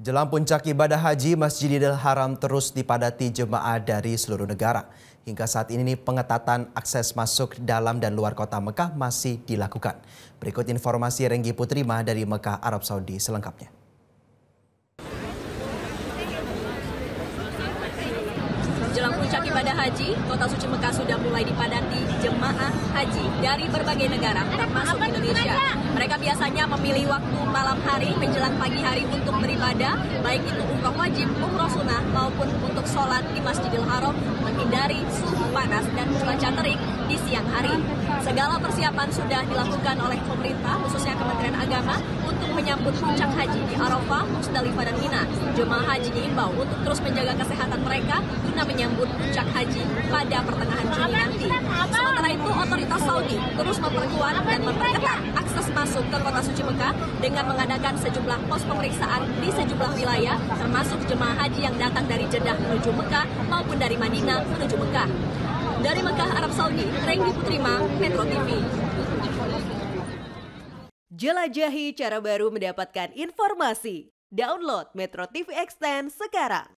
Jelang puncak ibadah haji, Masjidil Haram terus dipadati jemaah dari seluruh negara. Hingga saat ini pengetatan akses masuk dalam dan luar kota Mekah masih dilakukan. Berikut informasi Renggi Putrima dari Mekah, Arab Saudi selengkapnya. Jelang puncak ibadah haji, kota suci Mekah sudah mulai dipadati jemaah haji dari berbagai negara, termasuk Indonesia. Mereka biasanya memilih waktu malam hari menjelang pagi hari untuk beribadah, baik itu umroh wajib, umroh sunnah, maupun untuk sholat di Masjidil Haram, menghindari suhu panas dan cuaca terik di siang hari. Segala persiapan sudah dilakukan oleh pemerintah, khususnya Kementerian Agama, untuk menyambut puncak haji di Arafah, Musdalifah, dan Mina. Jemaah haji diimbau untuk terus menjaga kesehatan mereka guna menyambut puncak haji pada pertengahan Juni nanti. Sementara itu, otoritas Saudi terus memperkuat dan memperketat akses masuk ke kota suci Mekah dengan mengadakan sejumlah pos pemeriksaan di sejumlah wilayah, termasuk jemaah haji yang datang dari Jeddah menuju Mekah maupun dari Madinah menuju Mekah. Dari Mekah, Arab Saudi, Renggi Putrima, Metro TV. Jelajahi cara baru mendapatkan informasi. Download Metro TV Extend sekarang.